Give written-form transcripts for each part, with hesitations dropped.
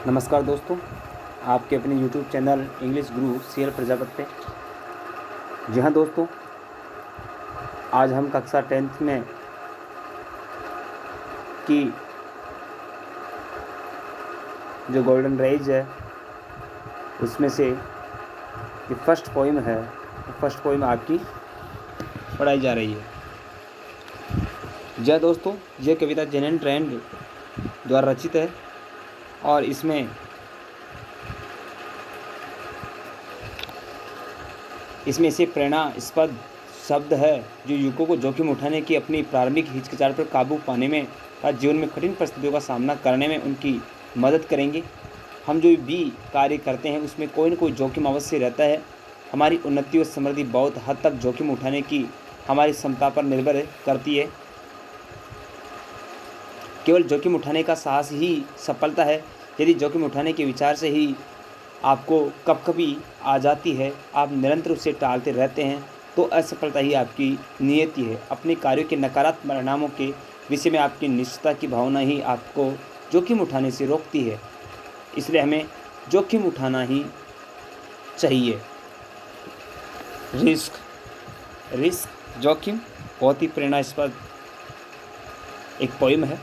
नमस्कार दोस्तों, आपके अपने YouTube चैनल इंग्लिश गुरु CL प्रजापत पे। जी हाँ दोस्तों, आज हम कक्षा 10th में की जो गोल्डन रेज है उसमें से जो फर्स्ट पोइम है, फर्स्ट पोइम आपकी पढ़ाई जा रही है। जी हाँ दोस्तों, यह कविता जेनन ट्रेंड द्वारा रचित है और इसमें ऐसे प्रेरणास्पद शब्द है जो युवकों को जोखिम उठाने की अपनी प्रारंभिक हिचकिचाहट पर काबू पाने में तथा जीवन में कठिन परिस्थितियों का सामना करने में उनकी मदद करेंगे। हम जो भी कार्य करते हैं उसमें कोई न कोई जोखिम अवश्य रहता है। हमारी उन्नति और समृद्धि बहुत हद तक जोखिम उठाने की हमारी क्षमता पर निर्भर करती है। केवल जोखिम उठाने का साहस ही सफलता है। यदि जोखिम उठाने के विचार से ही आपको कभी आ जाती है, आप निरंतर उसे टालते रहते हैं, तो असफलता ही आपकी नियति है। अपने कार्यों के नकारात्मक परिणामों के विषय में आपकी निश्चितता की भावना ही आपको जोखिम उठाने से रोकती है। इसलिए हमें जोखिम उठाना ही चाहिए। रिस्क जोखिम बहुत ही प्रेरणास्पद एक पोइम है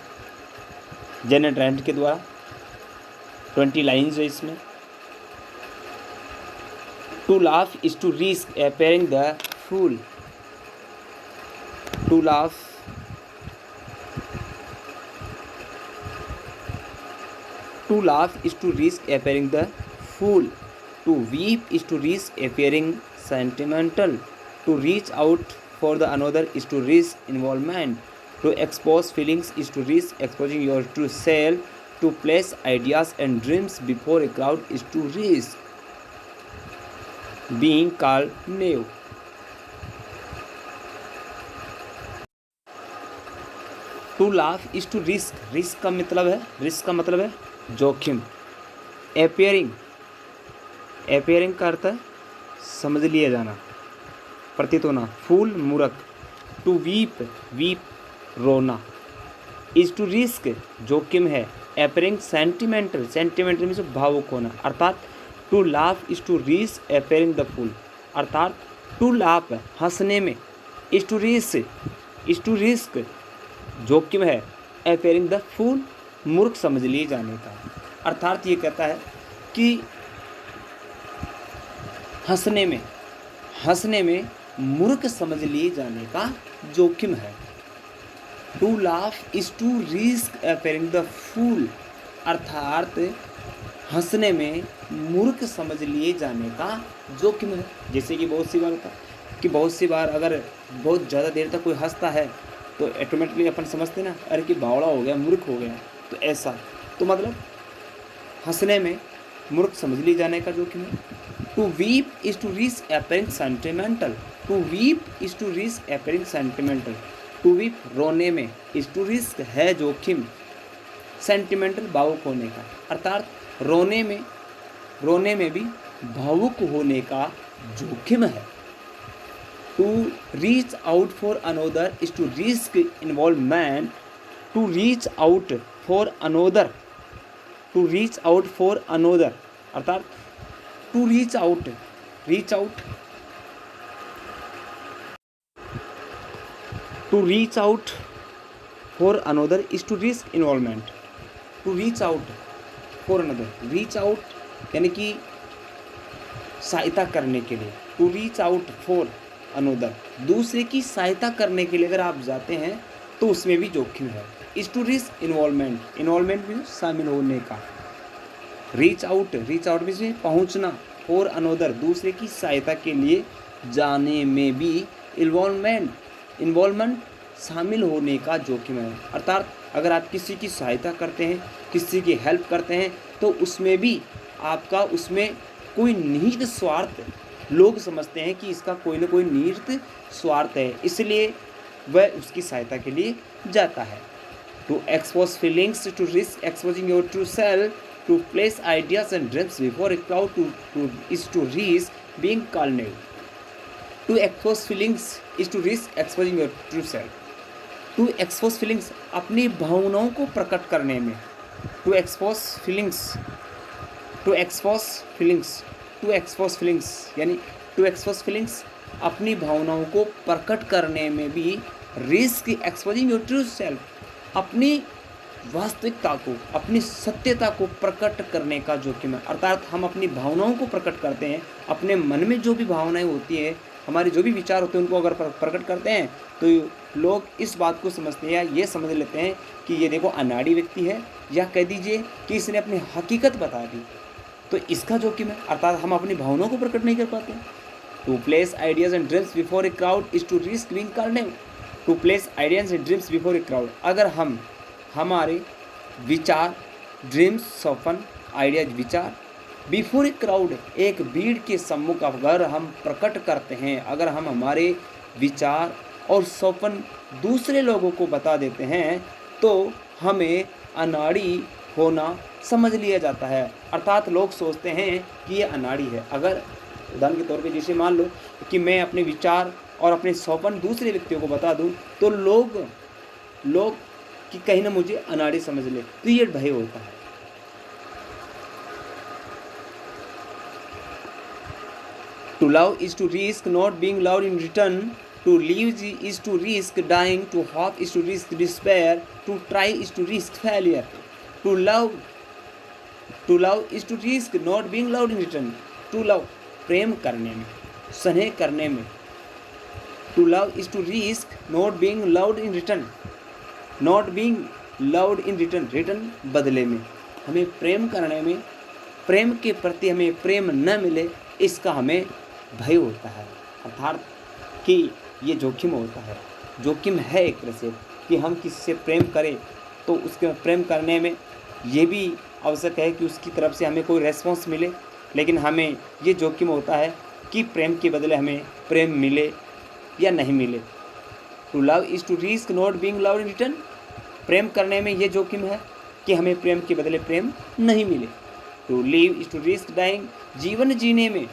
जेनन ट्रेंड के द्वारा। 20 लाइन्स है इसमें। To laugh is to risk appearing the fool. To laugh is to risk appearing the fool. To weep is to risk appearing sentimental. To reach out for the another is to risk involvement. To expose feelings is to risk exposing your true self. To place ideas and dreams before a crowd is to risk being called naive. To laugh is to risk. Risk का मतलब है जोखिम। appearing का अर्थ है समझ लिया जाना, प्रतीत होना। फूल मूर्ख। टू वीप रोना। इज टू रिस्क जोखिम है। appearing सेंटिमेंटल में से भावुक होना। अर्थात to laugh is to risk appearing the fool, अर्थात टू लाफ हंसने में, इज टू रिस्क जोखिम है, appearing द फूल मूर्ख समझ लिए जाने का। अर्थात ये कहता है कि हंसने में मूर्ख समझ लिए जाने का जोखिम है। To laugh is to risk appearing the fool, अर्थात हंसने में मूर्ख समझ लिए जाने का जोखिम है। जैसे कि बहुत सी बार अगर बहुत ज़्यादा देर तक कोई हंसता है तो ऑटोमेटिकली अपन समझते ना, अरे कि बावड़ा हो गया, मूर्ख हो गया। तो ऐसा तो मतलब हंसने में मूर्ख समझ लिए जाने का जोखिम है। To weep is to risk appearing sentimental. To weep रोने में, इज टू रिस्क है जोखिम, सेंटिमेंटल भावुक होने का। अर्थात रोने में भी भावुक होने का जोखिम है। To reach out for another is to risk involvement. To reach out for another अर्थात to reach out for another is to risk involvement. To reach out for another, reach out यानी कि सहायता करने के लिए। To reach out for another, दूसरे की सहायता करने के लिए अगर आप जाते हैं तो उसमें भी जोखिम है। इज टू रिस्क इन्वॉल्वमेंट भी शामिल होने का। रीच आउट में पहुंचना, फॉर अनदर दूसरे की सहायता के लिए जाने में भी इन्वॉल्वमेंट शामिल होने का जोखिम है। अर्थात अगर आप किसी की सहायता करते हैं, किसी की हेल्प करते हैं, तो उसमें भी आपका उसमें कोई निहित स्वार्थ, लोग समझते हैं कि इसका कोई ना कोई निहित स्वार्थ है, इसलिए वह उसकी सहायता के लिए जाता है। To expose feelings, to risk exposing your true self, to place ideas and dreams before a crowd, is to risk being called naive. To expose feelings is to risk exposing your true self. To expose feelings अपनी भावनाओं को प्रकट करने में। To expose feelings to expose feelings, to expose feelings यानी to expose feelings, अपनी भावनाओं को प्रकट करने में भी risk exposing your true self, अपनी वास्तविकता को, अपनी सत्यता को प्रकट करने का जोखिम है। अर्थात हम अपनी भावनाओं को प्रकट करते हैं, अपने मन में जो भी भावनाएं होती है, हमारे जो भी विचार होते हैं, उनको अगर प्रकट करते हैं तो लोग इस बात को समझते हैं या ये समझ लेते हैं कि ये देखो अनाड़ी व्यक्ति है, या कह दीजिए कि इसने अपनी हकीकत बता दी, तो इसका जोखिम है। अर्थात हम अपनी भावनाओं को प्रकट नहीं कर पाते। To place ideas and dreams before a crowd is to risk being condemned. To place ideas and dreams before a crowd, अगर हम हमारे विचार, ड्रीम्स, सपन, आइडियाज, विचार बिफोर ए क्राउड, एक भीड़ के सम्मुख अगर हम प्रकट करते हैं, अगर हम हमारे विचार और सपन दूसरे लोगों को बता देते हैं, तो हमें अनाड़ी होना समझ लिया जाता है। अर्थात लोग सोचते हैं कि ये अनाड़ी है। अगर उदाहरण के तौर पे जैसे मान लो कि मैं अपने विचार और अपने सपन दूसरे व्यक्तियों को बता दूं, तो लोग कि कहीं ना मुझे अनाड़ी समझ ले, तो ये भय होता है। To love is to risk not being loved in return, to live is to risk dying, to hope is to risk despair, to try is to risk failure. To love is to risk not being loved in return, to love प्रेम करने में, स्नेह करने में। To love is to risk not being loved in return, not being loved in return, return बदले में। हमें प्रेम करने में, प्रेम के प्रति हमें प्रेम न मिले, इसका हमें भय होता है। अर्थात कि ये जोखिम होता है, जोखिम है एक तरह से कि हम किसी से प्रेम करें तो उसके प्रेम करने में ये भी आवश्यक है कि उसकी तरफ से हमें कोई रेस्पॉन्स मिले, लेकिन हमें ये जोखिम होता है कि प्रेम के बदले हमें प्रेम मिले या नहीं मिले। To love is to risk not being loved in return, प्रेम करने में ये जोखिम है कि हमें प्रेम के बदले प्रेम नहीं मिले। To live is to risk dying, जीवन जीने में,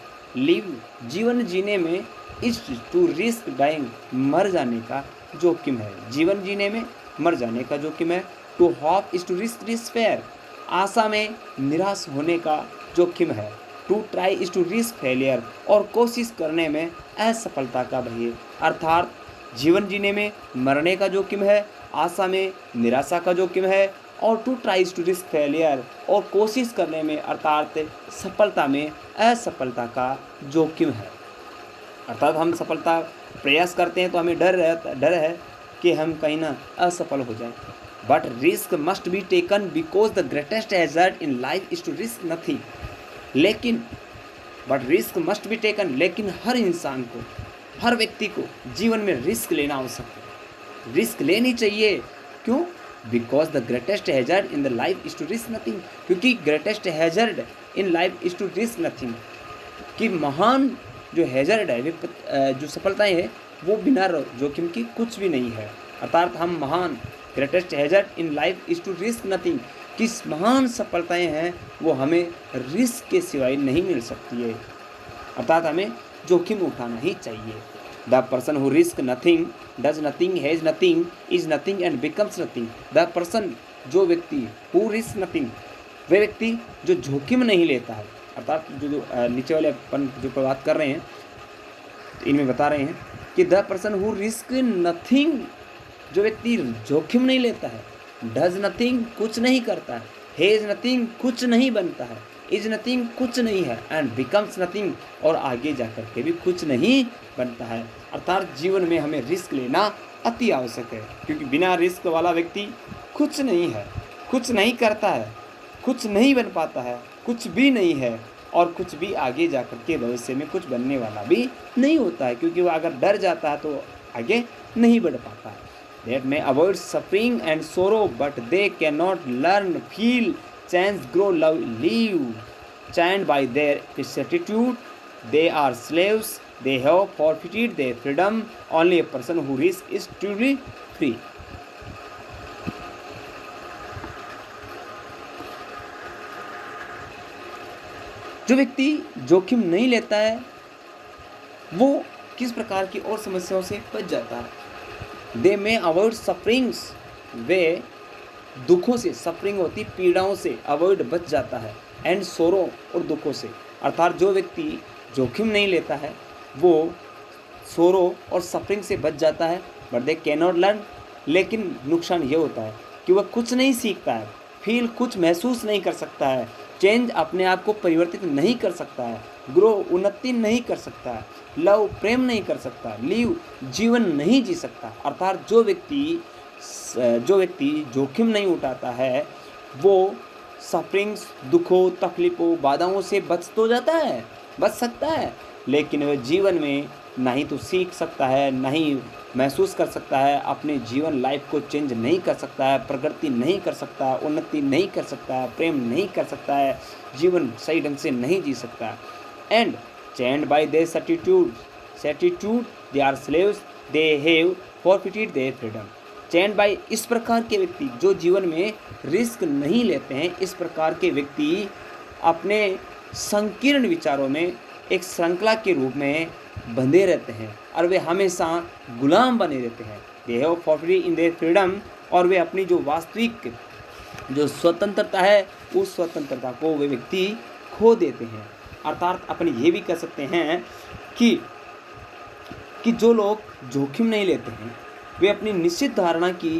जीवन जीने में इज़ टू रिस्क डाइंग, मर जाने का जोखिम है। जीवन जीने में मर जाने का जोखिम है। To hope is to risk despair, आशा में निराश होने का जोखिम है। To try is to risk failure, और कोशिश करने में असफलता का भय है। अर्थात जीवन जीने में मरने का जोखिम है, आशा में निराशा का जोखिम है, और to try is to risk failure, और कोशिश करने में अर्थात सफलता में असफलता का जोखिम है। अर्थात हम सफलता प्रयास करते हैं तो हमें डर है कि हम कहीं ना असफल हो जाएं। But risk must be taken because the greatest hazard in life is to risk nothing. लेकिन but risk must be taken, लेकिन हर इंसान को, हर व्यक्ति को जीवन में रिस्क लेना आवश्यक है, रिस्क लेनी चाहिए। क्यों? Because the greatest hazard in the life is to risk nothing, क्योंकि greatest hazard in life is to risk nothing, कि महान जो हैजर्ड है, जो सफलताएं हैं, वो बिना जोखिम की कुछ भी नहीं है। अर्थात हम महान, greatest hazard in life is to risk nothing, किस महान सफलताएं हैं वो हमें रिस्क के सिवाय नहीं मिल सकती है। अर्थात हमें जोखिम उठाना ही चाहिए। The person who risk nothing does nothing has nothing is nothing and becomes nothing. The person, जो व्यक्ति, हु रिस्क नथिंग, वे व्यक्ति जो जोखिम नहीं लेता है। अर्थात जो नीचे वाले अपन जो बात कर रहे हैं इनमें बता रहे हैं कि the person who risk nothing, जो व्यक्ति जोखिम नहीं लेता है, डज नथिंग कुछ नहीं करता है, हैज नथिंग कुछ नहीं बनता है, इज नथिंग कुछ नहीं है, एंड बिकम्स नथिंग और आगे जाकर के भी कुछ नहीं बनता है। अर्थात जीवन में हमें रिस्क लेना अति आवश्यक है, क्योंकि बिना रिस्क वाला व्यक्ति कुछ नहीं है, कुछ नहीं करता है, कुछ नहीं बन पाता है, कुछ भी नहीं है, और कुछ भी आगे जाकर के भविष्य में कुछ बनने वाला भी नहीं होता है, क्योंकि वो अगर डर जाता है तो आगे नहीं बढ़ पाता है। That may avoid suffering and sorrow, but they cannot learn, feel, change, grow, love, live. Chained by their certitude, they are slaves. They have forfeited their freedom. Only a person who risks is truly free. जो व्यक्ति जोखिम नहीं लेता है वो किस प्रकार की और समस्याओं से बच जाता है। They may avoid sufferings, वे दुखों से, सफरिंग होती पीड़ाओं से, अवॉइड बच जाता है, एंड सोरो और दुखों से। अर्थात जो व्यक्ति जोखिम नहीं लेता है वो सोरो और सफरिंग से बच जाता है, but they can not learn. लेकिन नुकसान ये होता है कि वह कुछ नहीं सीखता है, फील कुछ महसूस नहीं कर सकता है, चेंज अपने आप को परिवर्तित नहीं कर सकता है, ग्रो उन्नति नहीं कर सकता है, लव प्रेम नहीं कर सकता, लीव जीवन नहीं जी सकता। अर्थात जो व्यक्ति जोखिम नहीं उठाता है वो सफरिंग्स, दुखों, तकलीफ़ों, बाधाओं से बच तो जाता है, बच सकता है, लेकिन वह जीवन में ना ही तो सीख सकता है, ना ही महसूस कर सकता है, अपने जीवन लाइफ को चेंज नहीं कर सकता है, प्रगति नहीं कर सकता है, उन्नति नहीं कर सकता है, प्रेम नहीं कर सकता है, जीवन सही ढंग से नहीं जी सकता है। And chained by their servitude they are slaves, they have forfeited their freedom. Chained by इस प्रकार के व्यक्ति जो जीवन में रिस्क नहीं लेते हैं, इस प्रकार के व्यक्ति अपने संकीर्ण विचारों में एक श्रृंखला के रूप में बंधे रहते हैं और वे हमेशा गुलाम बने रहते हैं। दे have forfeited in their freedom, और वे अपनी जो वास्तविक जो स्वतंत्रता है उस स्वतंत्रता को वे व्यक्ति खो देते हैं। अर्थात अपन ये भी कह सकते हैं कि जो लोग जोखिम नहीं लेते हैं वे अपनी निश्चित धारणा की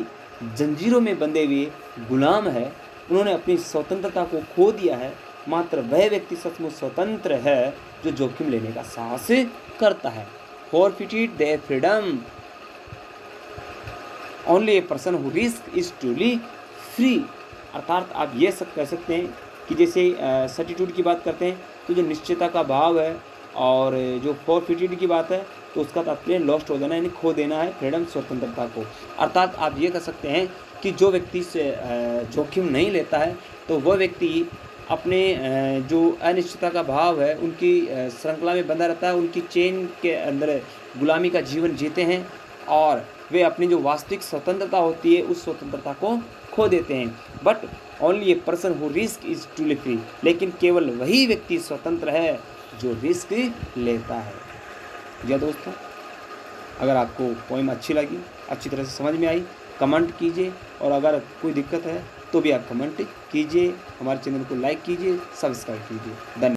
जंजीरों में बंधे हुए गुलाम है, उन्होंने अपनी स्वतंत्रता को खो दिया है। मात्र वह व्यक्ति सचमुच स्वतंत्र है जो जोखिम लेने का साहस करता है। Forfeited their freedom, only a person who risk is truly free. अर्थात आप ये सब कह सकते हैं कि जैसे सर्टिट्यूड की बात करते हैं तो जो निश्चयता का भाव है, और जो फॉरफिटेड की बात है तो उसका तात्पर्य लॉस्ट हो जाना, यानी खो देना है फ्रीडम, स्वतंत्रता को। अर्थात आप ये कह सकते हैं कि जो व्यक्ति से जोखिम नहीं लेता है तो वह व्यक्ति अपने जो अनिश्चितता का भाव है उनकी श्रृंखला में बंधा रहता है, उनकी चेन के अंदर गुलामी का जीवन जीते हैं, और वे अपनी जो वास्तविक स्वतंत्रता होती है उस स्वतंत्रता को खो देते हैं। But only a person who risk is truly free, लेकिन केवल वही व्यक्ति स्वतंत्र है जो रिस्क लेता है। जी दोस्तों, अगर आपको पोएम अच्छी लगी, अच्छी तरह से समझ में आई, कमेंट कीजिए, और अगर कोई दिक्कत है तो भी आप कमेंट कीजिए, हमारे चैनल को लाइक कीजिए, सब्सक्राइब कीजिए। धन्यवाद।